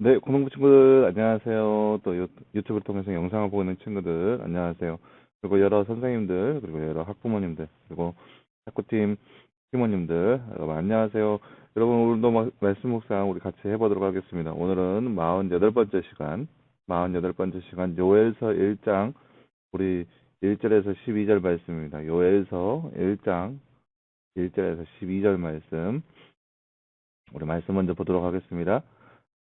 네, 고등부 친구들 안녕하세요. 또 유튜브를 통해서 영상을 보고 있는 친구들 안녕하세요. 그리고 여러 선생님들, 그리고 여러 학부모님들, 그리고 학구팀 팀원님들 여러분 안녕하세요. 여러분 오늘도 말씀 묵상 우리 같이 해보도록 하겠습니다. 오늘은 48번째 시간, 48번째 시간 요엘서 1장 우리 1절에서 12절 말씀입니다. 요엘서 1장 1절에서 12절 말씀 우리 말씀 먼저 보도록 하겠습니다.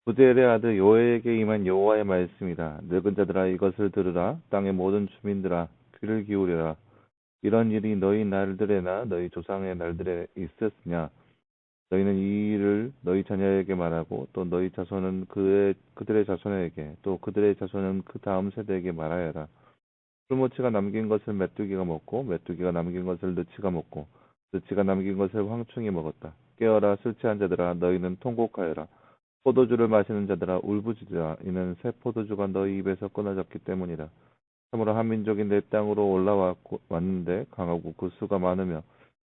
부델의 아들 요엘에게 임한 여호와의 말씀이다. 늙은 자들아 이것을 들으라. 땅의 모든 주민들아 귀를 기울여라. 이런 일이 너희 날들에나 너희 조상의 날들에 있었으냐. 너희는 이 일을 너희 자녀에게 말하고 또 너희 자손은 그들의 자손에게 또 그들의 자손은 그 다음 세대에게 말하여라. 풀무치가 남긴 것을 메뚜기가 먹고 메뚜기가 남긴 것을 느치가 먹고 느치가 남긴 것을 황충이 먹었다. 깨어라 술 취한 자들아 너희는 통곡하여라. 포도주를 마시는 자들아 울부짖으라. 이는 새 포도주가 너희 입에서 끊어졌기 때문이라. 참으로 한 민족이 내 땅으로 올라왔는데 강하고 그 수가 많으며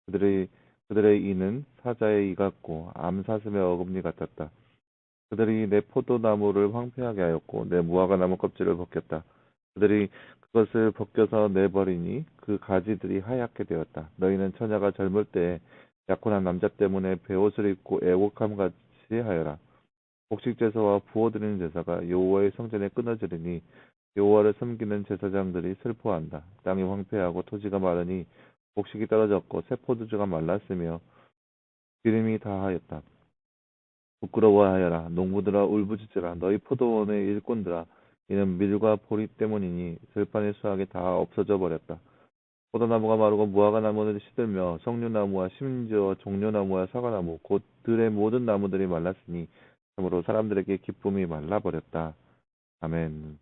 그들의 이는 사자의 이 같고 암사슴의 어금니 같았다. 그들이 내 포도나무를 황폐하게 하였고 내 무화과 나무 껍질을 벗겼다. 그들이 그것을 벗겨서 내버리니 그 가지들이 하얗게 되었다. 너희는 처녀가 젊을 때에 약혼한 남자 때문에 베옷을 입고 애곡함 같이 하여라. 곡식 제사와 부어 드리는 제사가 여호와의 성전에 끊어지리니 여호와를 섬기는 제사장들이 슬퍼한다. 땅이 황폐하고 토지가 마르니 곡식이 떨어졌고 새 포도주가 말랐으며 기름이 다하였다. 부끄러워하여라. 농부들아 울부짖으라. 너희 포도원의 일꾼들아 이는 밀과 보리 때문이니 들판의 수확이 다 없어져 버렸다. 포도나무가 마르고 무화과 나무는 시들며 석류나무와 심지어 종려나무와 사과나무 곧 들의 모든 나무들이 말랐으니 참으로 사람들에게 기쁨이 말라버렸다. 아멘.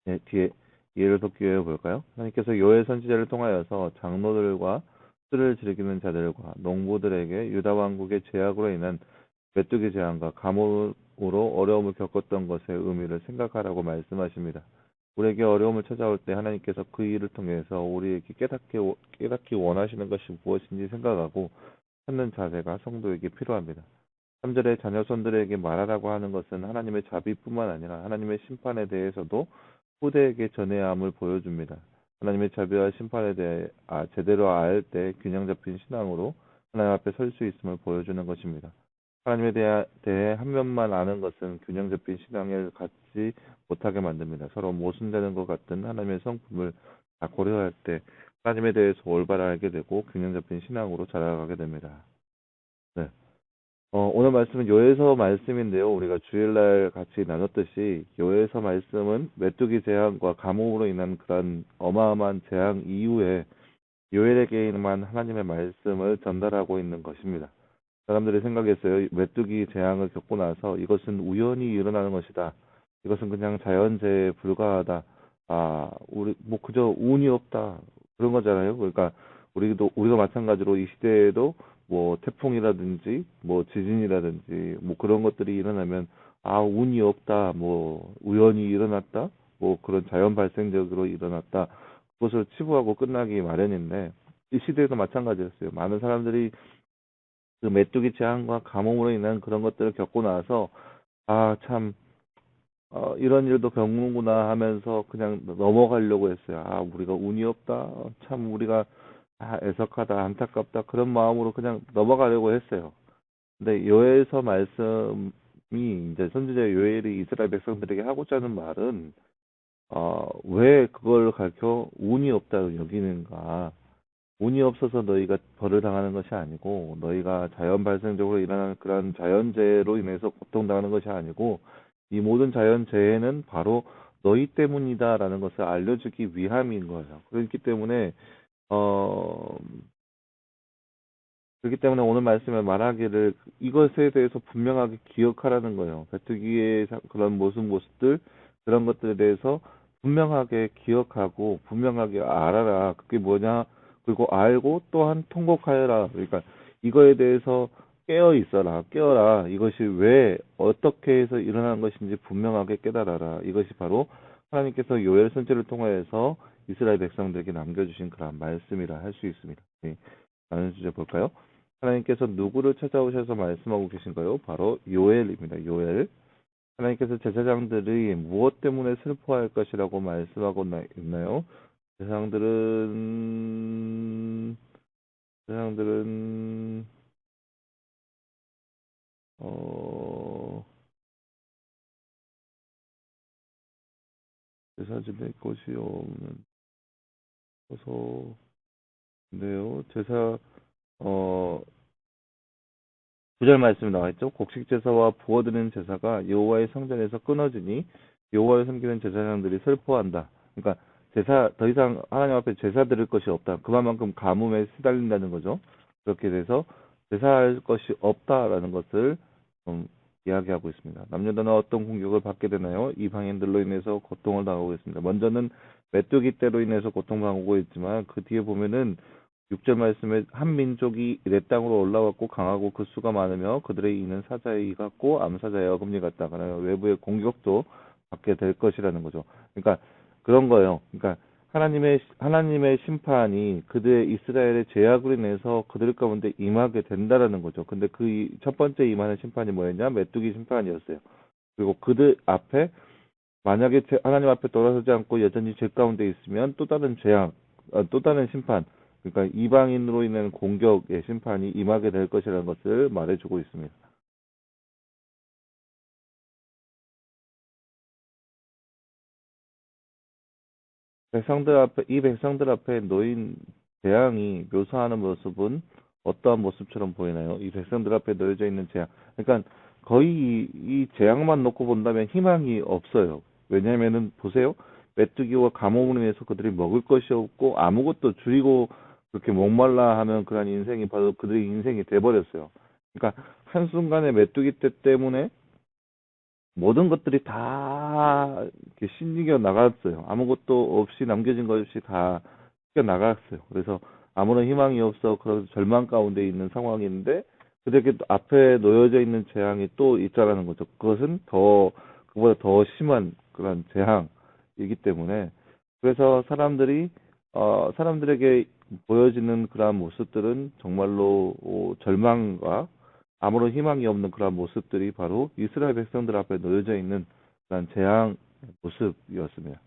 네, 뒤에 이해를 돕기 볼까요? 하나님께서 요엘 선지자를 통하여서 장로들과 술을 즐기는 자들과 농부들에게 유다 왕국의 제약으로 인한 메뚜기 재앙과 감옥으로 어려움을 겪었던 것의 의미를 생각하라고 말씀하십니다. 우리에게 어려움을 찾아올 때 하나님께서 그 일을 통해서 우리에게 깨닫기 원하시는 것이 무엇인지 생각하고 찾는 자세가 성도에게 필요합니다. 3절에 자녀손들에게 말하라고 하는 것은 하나님의 자비뿐만 아니라 하나님의 심판에 대해서도 후대에게 전해야 함을 보여줍니다. 하나님의 자비와 심판에 대해 제대로 알 때 균형 잡힌 신앙으로 하나님 앞에 설 수 있음을 보여주는 것입니다. 하나님에 대해 한 면만 아는 것은 균형 잡힌 신앙을 갖지 못하게 만듭니다. 서로 모순되는 것 같은 하나님의 성품을 다 고려할 때 하나님에 대해서 올바로 알게 되고 균형 잡힌 신앙으로 자라가게 됩니다. 네. 오늘 말씀은 요에서 말씀인데요. 우리가 주일날 같이 나눴듯이 요에서 말씀은 메뚜기 재앙과 가뭄으로 인한 그런 어마어마한 재앙 이후에 요엘에게만 하나님의 말씀을 전달하고 있는 것입니다. 사람들이 생각했어요. 메뚜기 재앙을 겪고 나서 이것은 우연히 일어나는 것이다. 이것은 그냥 자연재해에 불과하다. 우리 뭐 그저 운이 없다. 그런 거잖아요. 그러니까 우리가 마찬가지로 이 시대에도 뭐 태풍이라든지 뭐 지진이라든지 뭐 그런 것들이 일어나면 운이 없다. 뭐 우연히 일어났다. 뭐 그런 자연 발생적으로 일어났다. 그것을 치부하고 끝나기 마련인데 이 시대에도 마찬가지였어요. 많은 사람들이 그 메뚜기 재앙과 가뭄으로 인한 그런 것들을 겪고 나서 참 이런 일도 겪는구나 하면서 그냥 넘어가려고 했어요. 우리가 운이 없다. 참 우리가 애석하다, 안타깝다 그런 마음으로 그냥 넘어가려고 했어요. 근데 요엘서 말씀이 이제 선지자 요엘이 이스라엘 백성들에게 하고자 하는 말은 왜 그걸 가르쳐 운이 없다고 여기는가? 운이 없어서 너희가 벌을 당하는 것이 아니고 너희가 자연 발생적으로 일어나는 그런 자연재해로 인해서 고통당하는 것이 아니고 이 모든 자연재해는 바로 너희 때문이다라는 것을 알려주기 위함인 거예요. 어, 그렇기 때문에 오늘 말씀에 말하기를 이것에 대해서 분명하게 기억하라는 거예요. 메뚜기의 그런 모습들 그런 것들에 대해서 분명하게 기억하고 분명하게 알아라. 그게 뭐냐? 그리고 알고 또한 통곡하여라. 그러니까 이거에 대해서 깨어 있어라. 깨어라. 이것이 왜 어떻게 해서 일어나는 것인지 분명하게 깨달아라. 이것이 바로 하나님께서 요엘 선지를 통하여서 이스라엘 백성들에게 남겨주신 그런 말씀이라 할 수 있습니다. 네. 다른 주제 볼까요? 하나님께서 누구를 찾아오셔서 말씀하고 계신가요? 바로 요엘입니다. 요엘. 하나님께서 제사장들이 무엇 때문에 슬퍼할 것이라고 말씀하고 있나요? 제사장들은 제사장들은 어 제사 지낼 것이 없는 서서인데요. 제사 어 9절 말씀에 나와 있죠. 곡식 제사와 부어드리는 제사가 여호와의 성전에서 끊어지니 여호와를 섬기는 제사장들이 슬퍼한다. 그러니까 제사 더 이상 하나님 앞에 제사 드릴 것이 없다. 그만큼 가뭄에 시달린다는 거죠. 그렇게 돼서 제사할 것이 없다라는 것을 좀 이야기하고 있습니다. 남녀다는 어떤 공격을 받게 되나요? 이방인들로 인해서 고통을 당하고 있습니다. 먼저는 메뚜기 떼로 인해서 고통당하고 있지만 그 뒤에 보면은 6절 말씀에 한 민족이 내 땅으로 올라왔고 강하고 그 수가 많으며 그들의 이는 사자의 같고 암사자의 어금니 같다. 그러나 외부의 공격도 받게 될 것이라는 거죠. 그러니까 그런 거예요. 그러니까 하나님의 심판이 그들의 이스라엘의 죄악으로 인해서 그들 가운데 임하게 된다라는 거죠. 근데 그 첫 번째 임하는 심판이 뭐였냐? 메뚜기 심판이었어요. 그리고 그들 앞에 만약에 하나님 앞에 돌아서지 않고 여전히 죄 가운데 있으면 또 다른 재앙, 또 다른 심판, 그러니까 이방인으로 인한 공격의 심판이 임하게 될 것이라는 것을 말해주고 있습니다. 이 백성들 앞에 놓인 재앙이 묘사하는 모습은 어떠한 모습처럼 보이나요? 이 백성들 앞에 놓여져 있는 재앙. 그러니까 거의 이 재앙만 놓고 본다면 희망이 없어요. 왜냐하면은 보세요. 메뚜기와 가뭄으로 인해서 그들이 먹을 것이 없고 아무것도 줄이고 그렇게 목말라 하면 그런 인생이 바로 그들의 인생이 돼버렸어요. 그러니까 한순간에 메뚜기 떼 때문에 모든 것들이 다 이렇게 신이겨 나갔어요. 아무것도 없이 남겨진 것이 다 튀겨 나갔어요. 그래서 아무런 희망이 없어 그런 절망 가운데 있는 상황인데 그들에게 또 앞에 놓여져 있는 재앙이 또 있다라는 거죠. 그것은 그보다 더 심한 그런 재앙이기 때문에 그래서 사람들에게 보여지는 그러한 모습들은 정말로 절망과 아무런 희망이 없는 그런 모습들이 바로 이스라엘 백성들 앞에 놓여져 있는 그런 재앙 모습이었습니다.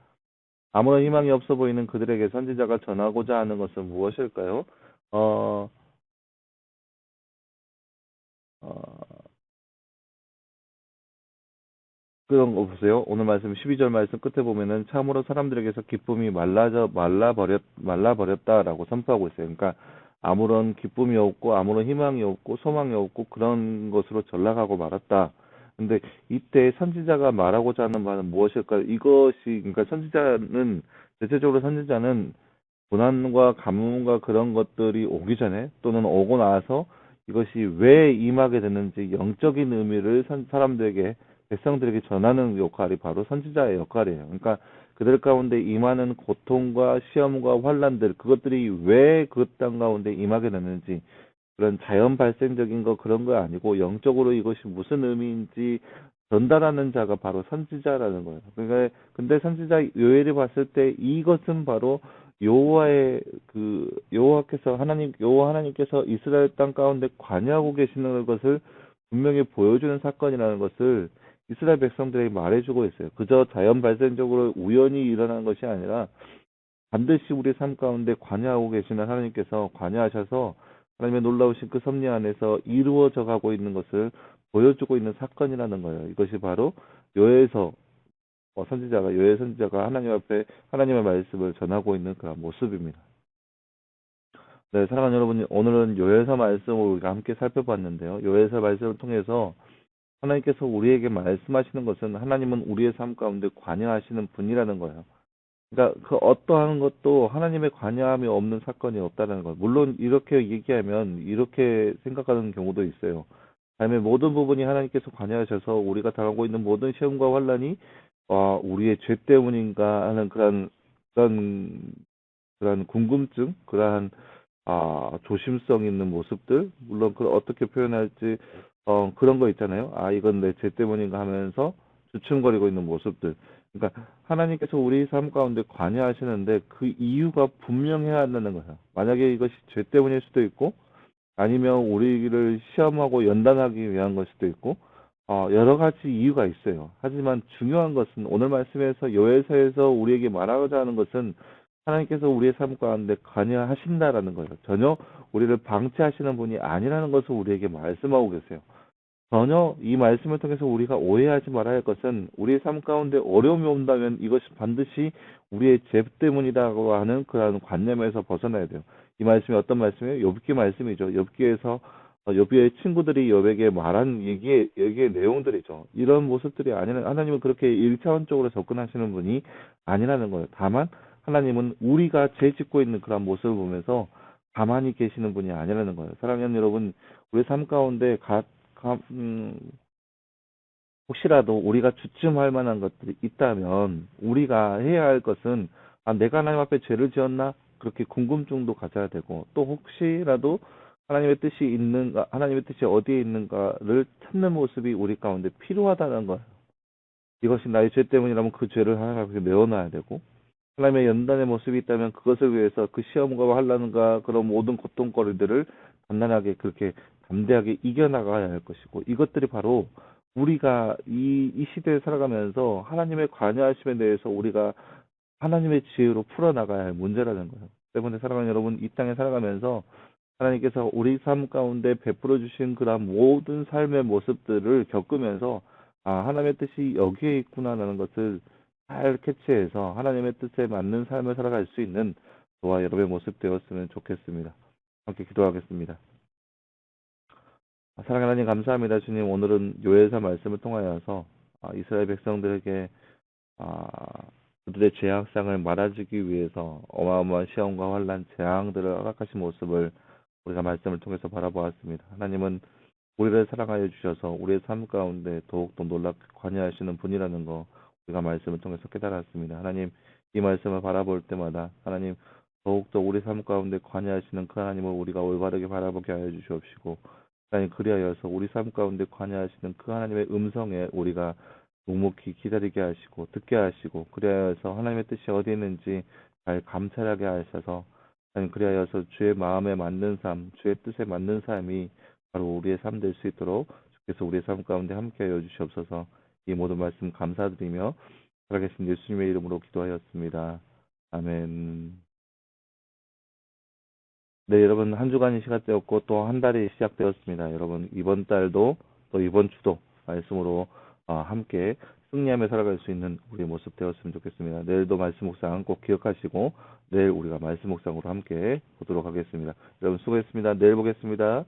아무런 희망이 없어 보이는 그들에게 선지자가 전하고자 하는 것은 무엇일까요? 어, 어, 그런 거 보세요. 오늘 말씀 12절 말씀 끝에 보면은 참으로 사람들에게서 기쁨이 말라버렸다라고 선포하고 있어요. 그러니까 아무런 기쁨이 없고 아무런 희망이 없고 소망이 없고 그런 것으로 전락하고 말았다. 근데 이때 선지자가 말하고자 하는 바는 무엇일까요? 그러니까 대체적으로 선지자는 고난과 가뭄과 그런 것들이 오기 전에 또는 오고 나서 이것이 왜 임하게 됐는지 영적인 의미를 사람들에게 백성들에게 전하는 역할이 바로 선지자의 역할이에요. 그러니까 그들 가운데 임하는 고통과 시험과 환란들 그것들이 왜 그 땅 가운데 임하게 됐는지 그런 자연 발생적인 거 그런 거 아니고 영적으로 이것이 무슨 의미인지 전달하는 자가 바로 선지자라는 거예요. 그러니까 근데 선지자 요엘이 봤을 때 이것은 바로 여호와 하나님께서 이스라엘 땅 가운데 관여하고 계시는 것을 분명히 보여주는 사건이라는 것을 이스라엘 백성들에게 말해주고 있어요. 그저 자연 발생적으로 우연히 일어난 것이 아니라 반드시 우리 삶 가운데 관여하고 계시는 하나님께서 관여하셔서 하나님의 놀라우신 그 섭리 안에서 이루어져 가고 있는 것을 보여주고 있는 사건이라는 거예요. 이것이 바로 요에서 요엘 선지자가 하나님 앞에 하나님의 말씀을 전하고 있는 그런 모습입니다. 네, 사랑하는 여러분, 오늘은 요엘서 말씀을 우리가 함께 살펴봤는데요. 요엘서 말씀을 통해서 하나님께서 우리에게 말씀하시는 것은 하나님은 우리의 삶 가운데 관여하시는 분이라는 거예요. 그러니까 그 어떠한 것도 하나님의 관여함이 없는 사건이 없다는 거. 물론 이렇게 얘기하면 이렇게 생각하는 경우도 있어요. 삶의 모든 부분이 하나님께서 관여하셔서 우리가 당하고 있는 모든 시험과 환란이 우리의 죄 때문인가 하는 그런 그러한 궁금증, 그러한 조심성 있는 모습들, 물론 그 어떻게 표현할지 그런 거 있잖아요. 이건 내 죄 때문인가 하면서 주춤거리고 있는 모습들. 그러니까 하나님께서 우리 삶 가운데 관여하시는데 그 이유가 분명해야 한다는 거예요. 만약에 이것이 죄 때문일 수도 있고 아니면 우리를 시험하고 연단하기 위한 걸 수도 있고 여러 가지 이유가 있어요. 하지만 중요한 것은 오늘 말씀에서 여호와서에서 우리에게 말하고자 하는 것은 하나님께서 우리의 삶 가운데 관여하신다라는 거예요. 전혀 우리를 방치하시는 분이 아니라는 것을 우리에게 말씀하고 계세요. 전혀 이 말씀을 통해서 우리가 오해하지 말아야 할 것은 우리의 삶 가운데 어려움이 온다면 이것이 반드시 우리의 죄 때문이라고 하는 그런 관념에서 벗어나야 돼요. 이 말씀이 어떤 말씀이에요? 욥기 말씀이죠. 욥기에서 욥기의 친구들이 욥에게 말한 얘기의 내용들이죠. 이런 모습들이 아니라 하나님은 그렇게 일차원적으로 접근하시는 분이 아니라는 거예요. 다만 하나님은 우리가 죄 짓고 있는 그런 모습을 보면서 가만히 계시는 분이 아니라는 거예요. 사랑하는 여러분, 우리 삶 가운데 가- 음, 혹시라도 우리가 주춤할 만한 것들이 있다면 우리가 해야 할 것은 내가 하나님 앞에 죄를 지었나? 그렇게 궁금증도 가져야 되고 또 혹시라도 하나님의 뜻이 있는가, 하나님의 뜻이 어디에 있는가를 찾는 모습이 우리 가운데 필요하다는 거예요. 이것이 나의 죄 때문이라면 그 죄를 하나님 앞에 메워놔야 되고 하나님의 연단의 모습이 있다면 그것을 위해서 그 시험과 환난과 그런 모든 고통거리들을 단단하게 그렇게 담대하게 이겨나가야 할 것이고 이것들이 바로 우리가 이 시대에 살아가면서 하나님의 관여하심에 대해서 우리가 하나님의 지혜로 풀어나가야 할 문제라는 거예요. 때문에 사랑하는 여러분, 이 땅에 살아가면서 하나님께서 우리 삶 가운데 베풀어 주신 그런 모든 삶의 모습들을 겪으면서 하나님의 뜻이 여기에 있구나라는 것을 잘 캐치해서 하나님의 뜻에 맞는 삶을 살아갈 수 있는 저와 여러분의 모습 되었으면 좋겠습니다. 함께 기도하겠습니다. 사랑하는 하나님 감사합니다. 주님, 오늘은 요엘서 말씀을 통하여서 이스라엘 백성들에게 아, 그들의 죄악상을 말아주기 위해서 어마어마한 시험과 환란, 재앙들을 허락하신 모습을 우리가 말씀을 통해서 바라보았습니다. 하나님은 우리를 사랑하여 주셔서 우리의 삶 가운데 더욱더 놀랍게 관여하시는 분이라는 거 우리가 말씀을 통해서 깨달았습니다. 하나님, 이 말씀을 바라볼 때마다 하나님 더욱더 우리 삶 가운데 관여하시는 그 하나님을 우리가 올바르게 바라보게 하여 주시옵시고 하나님 그리하여서 우리 삶 가운데 관여하시는 그 하나님의 음성에 우리가 묵묵히 기다리게 하시고 듣게 하시고 그리하여서 하나님의 뜻이 어디 있는지 잘 감찰하게 하셔서 하나님 그리하여서 주의 마음에 맞는 삶, 주의 뜻에 맞는 삶이 바로 우리의 삶 될 수 있도록 주께서 우리의 삶 가운데 함께하여 주시옵소서. 이 모든 말씀 감사드리며 살아계신 예수님의 이름으로 기도하였습니다. 아멘. 네, 여러분 한 주간이 시작되었고 또 한 달이 시작되었습니다. 여러분 이번 달도 또 이번 주도 말씀으로 함께 승리하며 살아갈 수 있는 우리의 모습 되었으면 좋겠습니다. 내일도 말씀 묵상 꼭 기억하시고 내일 우리가 말씀 묵상으로 함께 보도록 하겠습니다. 여러분 수고했습니다. 내일 보겠습니다.